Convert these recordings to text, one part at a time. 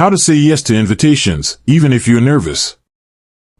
How to say yes to invitations, even if you're nervous.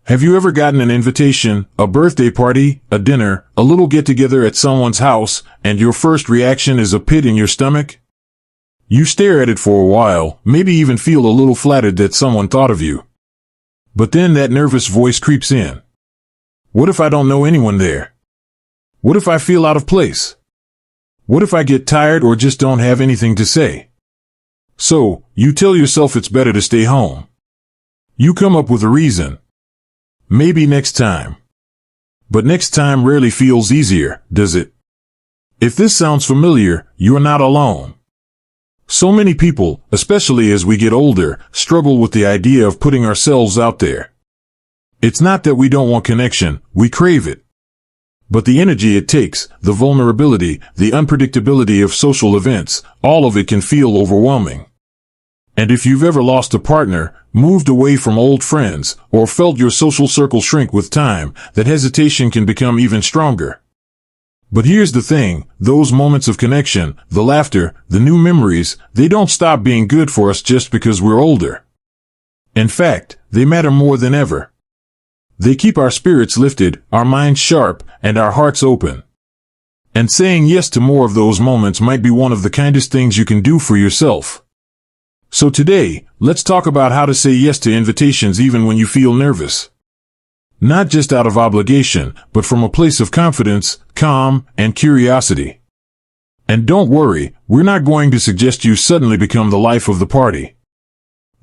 Have you ever gotten an invitation, a birthday party, a dinner, a little get-together at someone's house, and your first reaction is a pit in your stomach? You stare at it for a while, maybe even feel a little flattered that someone thought of you. But then that nervous voice creeps in. What if I don't know anyone there? What if I feel out of place? What if I get tired or just don't have anything to say? So, you tell yourself it's better to stay home. You come up with a reason. Maybe next time. But next time rarely feels easier, does it? If this sounds familiar, you're not alone. So many people, especially as we get older, struggle with the idea of putting ourselves out there. It's not that we don't want connection, we crave it. But the energy it takes, the vulnerability, the unpredictability of social events, all of it can feel overwhelming. And if you've ever lost a partner, moved away from old friends, or felt your social circle shrink with time, that hesitation can become even stronger. But here's the thing, those moments of connection, the laughter, the new memories, they don't stop being good for us just because we're older. In fact, they matter more than ever. They keep our spirits lifted, our minds sharp, and our hearts open. And saying yes to more of those moments might be one of the kindest things you can do for yourself. So today, let's talk about how to say yes to invitations even when you feel nervous. Not just out of obligation, but from a place of confidence, calm, and curiosity. And don't worry, we're not going to suggest you suddenly become the life of the party.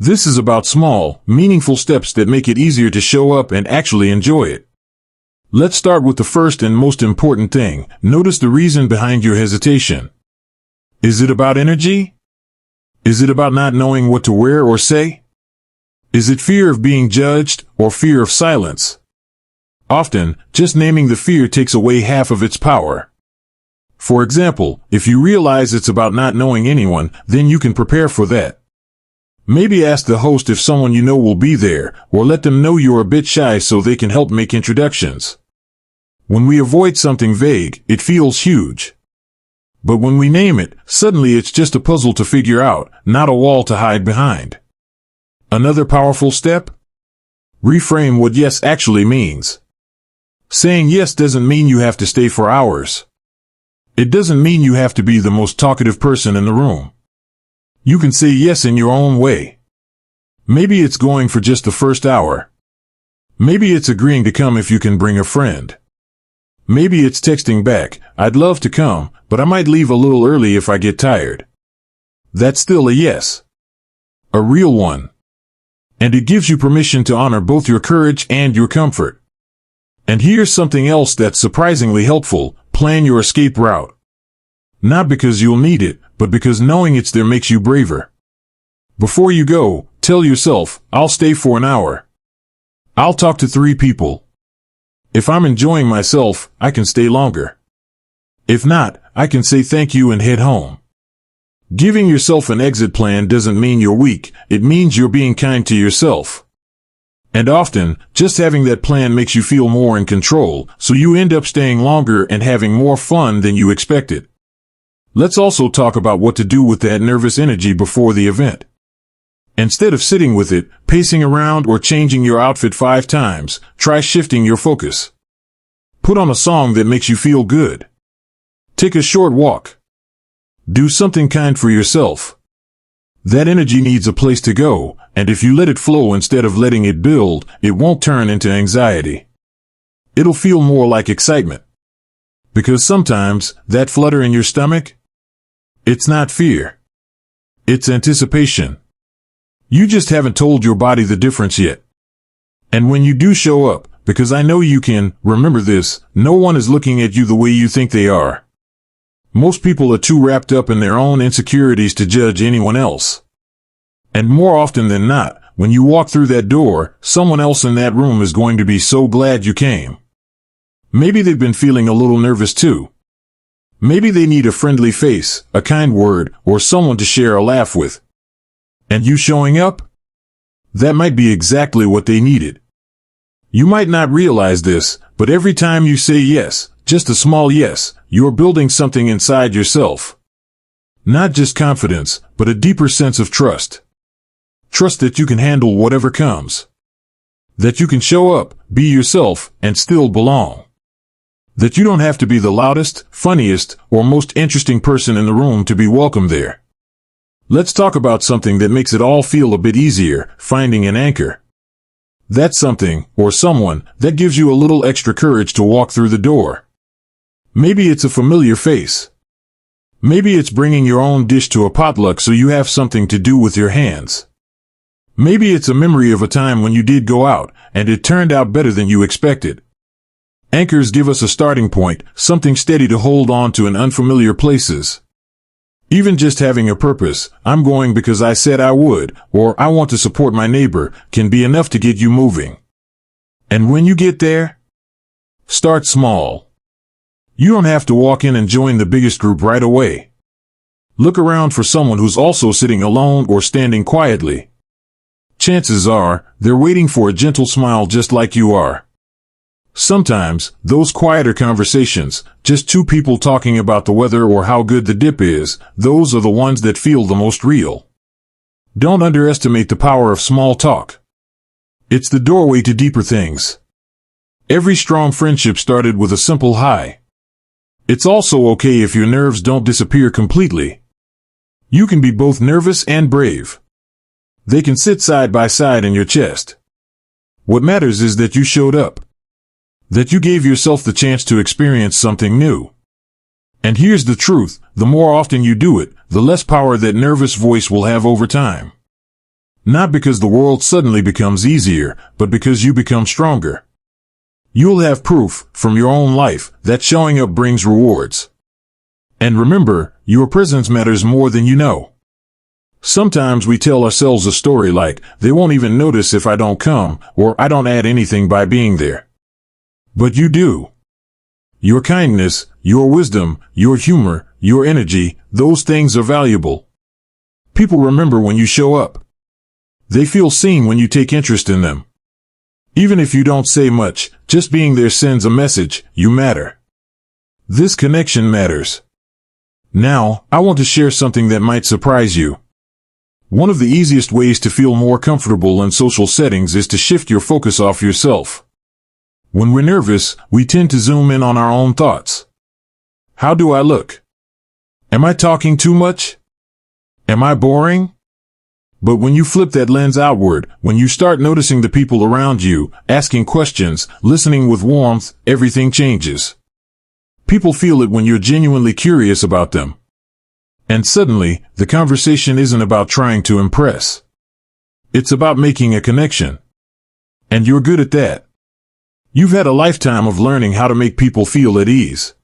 This is about small, meaningful steps that make it easier to show up and actually enjoy it. Let's start with the first and most important thing. Notice the reason behind your hesitation. Is it about energy? Is it about not knowing what to wear or say? Is it fear of being judged or fear of silence? Often, just naming the fear takes away half of its power. For example, if you realize it's about not knowing anyone, then you can prepare for that. Maybe ask the host if someone you know will be there, or let them know you're a bit shy so they can help make introductions. When we avoid something vague, it feels huge. But when we name it, suddenly it's just a puzzle to figure out, not a wall to hide behind. Another powerful step? Reframe what yes actually means. Saying yes doesn't mean you have to stay for hours. It doesn't mean you have to be the most talkative person in the room. You can say yes in your own way. Maybe it's going for just the first hour. Maybe it's agreeing to come if you can bring a friend. Maybe it's texting back, I'd love to come, but I might leave a little early if I get tired. That's still a yes. A real one. And it gives you permission to honor both your courage and your comfort. And here's something else that's surprisingly helpful, plan your escape route. Not because you'll need it, but because knowing it's there makes you braver. Before you go, tell yourself, I'll stay for an hour. I'll talk to 3 people. If I'm enjoying myself, I can stay longer. If not, I can say thank you and head home. Giving yourself an exit plan doesn't mean you're weak, it means you're being kind to yourself. And often, just having that plan makes you feel more in control, so you end up staying longer and having more fun than you expected. Let's also talk about what to do with that nervous energy before the event. Instead of sitting with it, pacing around or changing your outfit 5 times, try shifting your focus. Put on a song that makes you feel good. Take a short walk. Do something kind for yourself. That energy needs a place to go, and if you let it flow instead of letting it build, it won't turn into anxiety. It'll feel more like excitement. Because sometimes, that flutter in your stomach, it's not fear. It's anticipation. You just haven't told your body the difference yet. And when you do show up, because I know you can, remember this, no one is looking at you the way you think they are. Most people are too wrapped up in their own insecurities to judge anyone else. And more often than not, when you walk through that door, someone else in that room is going to be so glad you came. Maybe they've been feeling a little nervous too. Maybe they need a friendly face, a kind word, or someone to share a laugh with. And you showing up? That might be exactly what they needed. You might not realize this, but every time you say yes, just a small yes, you're building something inside yourself. Not just confidence, but a deeper sense of trust. Trust that you can handle whatever comes. That you can show up, be yourself, and still belong. That you don't have to be the loudest, funniest, or most interesting person in the room to be welcome there. Let's talk about something that makes it all feel a bit easier, finding an anchor. That's something, or someone, that gives you a little extra courage to walk through the door. Maybe it's a familiar face. Maybe it's bringing your own dish to a potluck so you have something to do with your hands. Maybe it's a memory of a time when you did go out, and it turned out better than you expected. Anchors give us a starting point, something steady to hold on to in unfamiliar places. Even just having a purpose, I'm going because I said I would, or I want to support my neighbor, can be enough to get you moving. And when you get there, start small. You don't have to walk in and join the biggest group right away. Look around for someone who's also sitting alone or standing quietly. Chances are, they're waiting for a gentle smile just like you are. Sometimes, those quieter conversations, just two people talking about the weather or how good the dip is, those are the ones that feel the most real. Don't underestimate the power of small talk. It's the doorway to deeper things. Every strong friendship started with a simple hi. It's also okay if your nerves don't disappear completely. You can be both nervous and brave. They can sit side by side in your chest. What matters is that you showed up. That you gave yourself the chance to experience something new. And here's the truth, the more often you do it, the less power that nervous voice will have over time. Not because the world suddenly becomes easier, but because you become stronger. You'll have proof, from your own life, that showing up brings rewards. And remember, your presence matters more than you know. Sometimes we tell ourselves a story like, they won't even notice if I don't come, or I don't add anything by being there. But you do. Your kindness, your wisdom, your humor, your energy, those things are valuable. People remember when you show up. They feel seen when you take interest in them. Even if you don't say much, just being there sends a message, you matter. This connection matters. Now, I want to share something that might surprise you. One of the easiest ways to feel more comfortable in social settings is to shift your focus off yourself. When we're nervous, we tend to zoom in on our own thoughts. How do I look? Am I talking too much? Am I boring? But when you flip that lens outward, when you start noticing the people around you, asking questions, listening with warmth, everything changes. People feel it when you're genuinely curious about them. And suddenly, the conversation isn't about trying to impress. It's about making a connection. And you're good at that. You've had a lifetime of learning how to make people feel at ease.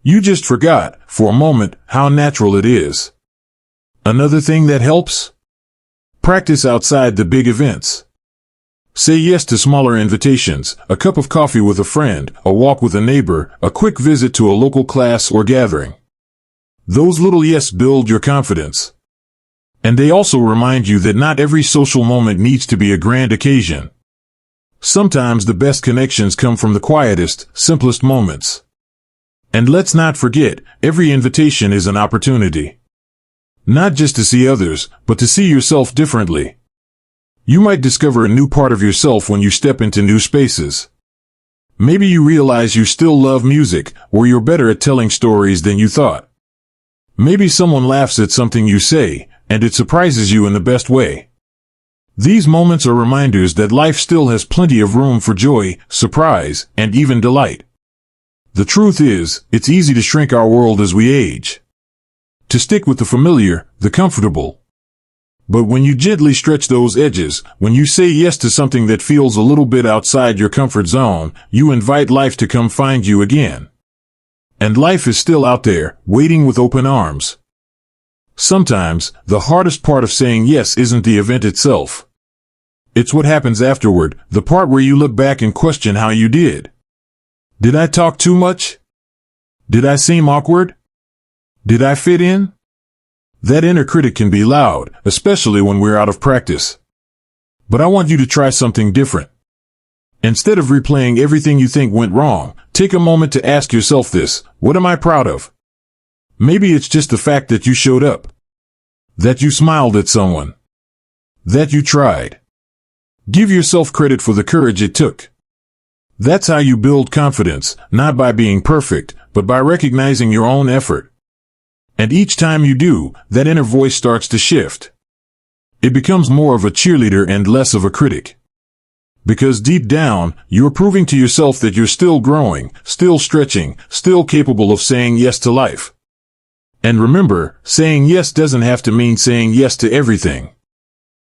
You just forgot, for a moment, how natural it is. Another thing that helps? Practice outside the big events. Say yes to smaller invitations, a cup of coffee with a friend, a walk with a neighbor, a quick visit to a local class or gathering. Those little yes build your confidence. And they also remind you that not every social moment needs to be a grand occasion. Sometimes the best connections come from the quietest, simplest moments. And let's not forget, every invitation is an opportunity. Not just to see others, but to see yourself differently. You might discover a new part of yourself when you step into new spaces. Maybe you realize you still love music, or you're better at telling stories than you thought. Maybe someone laughs at something you say, and it surprises you in the best way. These moments are reminders that life still has plenty of room for joy, surprise, and even delight. The truth is, it's easy to shrink our world as we age. To stick with the familiar, the comfortable. But when you gently stretch those edges, when you say yes to something that feels a little bit outside your comfort zone, you invite life to come find you again. And life is still out there, waiting with open arms. Sometimes, the hardest part of saying yes isn't the event itself. It's what happens afterward, the part where you look back and question how you did. Did I talk too much? Did I seem awkward? Did I fit in? That inner critic can be loud, especially when we're out of practice. But I want you to try something different. Instead of replaying everything you think went wrong, take a moment to ask yourself this: what am I proud of? Maybe it's just the fact that you showed up. That you smiled at someone. that you tried. Give yourself credit for the courage it took. That's how you build confidence, not by being perfect, but by recognizing your own effort. And each time you do, that inner voice starts to shift. It becomes more of a cheerleader and less of a critic. Because deep down, you're proving to yourself that you're still growing, still stretching, still capable of saying yes to life. And remember, saying yes doesn't have to mean saying yes to everything.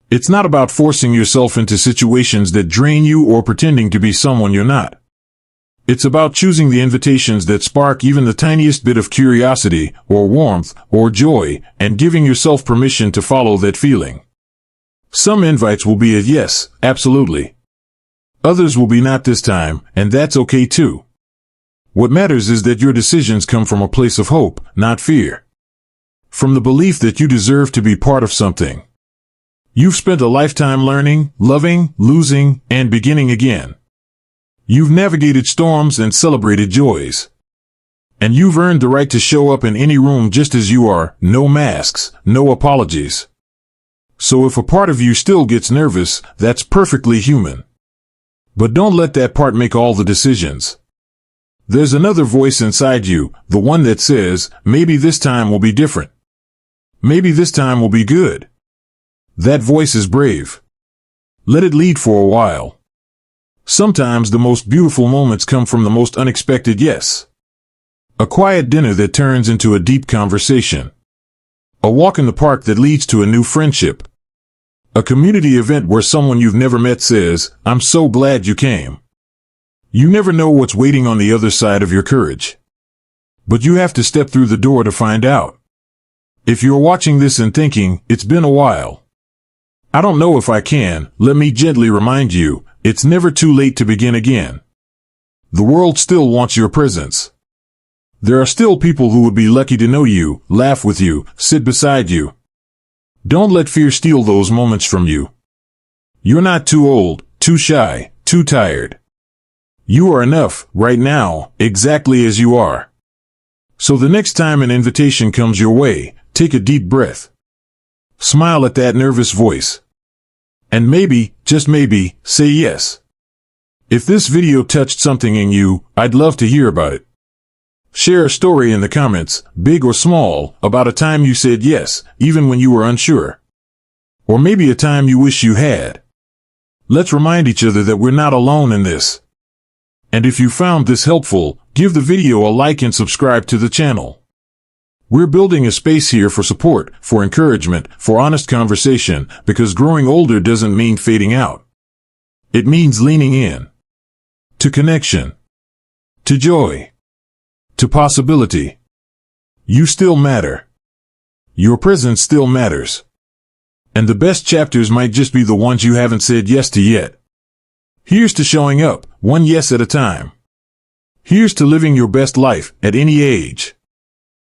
It's not about forcing yourself into situations that drain you or pretending to be someone you're not. It's about choosing the invitations that spark even the tiniest bit of curiosity, or warmth, or joy, and giving yourself permission to follow that feeling. Some invites will be a yes, absolutely. Others will be not this time, and that's okay too. What matters is that your decisions come from a place of hope, not fear. From the belief that you deserve to be part of something. You've spent a lifetime learning, loving, losing, and beginning again. You've navigated storms and celebrated joys. And you've earned the right to show up in any room just as you are, no masks, no apologies. So if a part of you still gets nervous, that's perfectly human. But don't let that part make all the decisions. There's another voice inside you, the one that says, maybe this time will be different. Maybe this time will be good. That voice is brave. Let it lead for a while. Sometimes the most beautiful moments come from the most unexpected yes. A quiet dinner that turns into a deep conversation. A walk in the park that leads to a new friendship. A community event where someone you've never met says, "I'm so glad you came." You never know what's waiting on the other side of your courage. But you have to step through the door to find out. If you're watching this and thinking, it's been a while. I don't know if I can, let me gently remind you, it's never too late to begin again. The world still wants your presence. There are still people who would be lucky to know you, laugh with you, sit beside you. Don't let fear steal those moments from you. You're not too old, too shy, too tired. You are enough, right now, exactly as you are. So the next time an invitation comes your way, take a deep breath. Smile at that nervous voice. And maybe, just maybe, say yes. If this video touched something in you, I'd love to hear about it. Share a story in the comments, big or small, about a time you said yes, even when you were unsure. Or maybe a time you wish you had. Let's remind each other that we're not alone in this. And if you found this helpful, give the video a like and subscribe to the channel. We're building a space here for support, for encouragement, for honest conversation, because growing older doesn't mean fading out. It means leaning in. To connection. To joy. To possibility. You still matter. Your presence still matters. And the best chapters might just be the ones you haven't said yes to yet. Here's to showing up, one yes at a time. Here's to living your best life, at any age.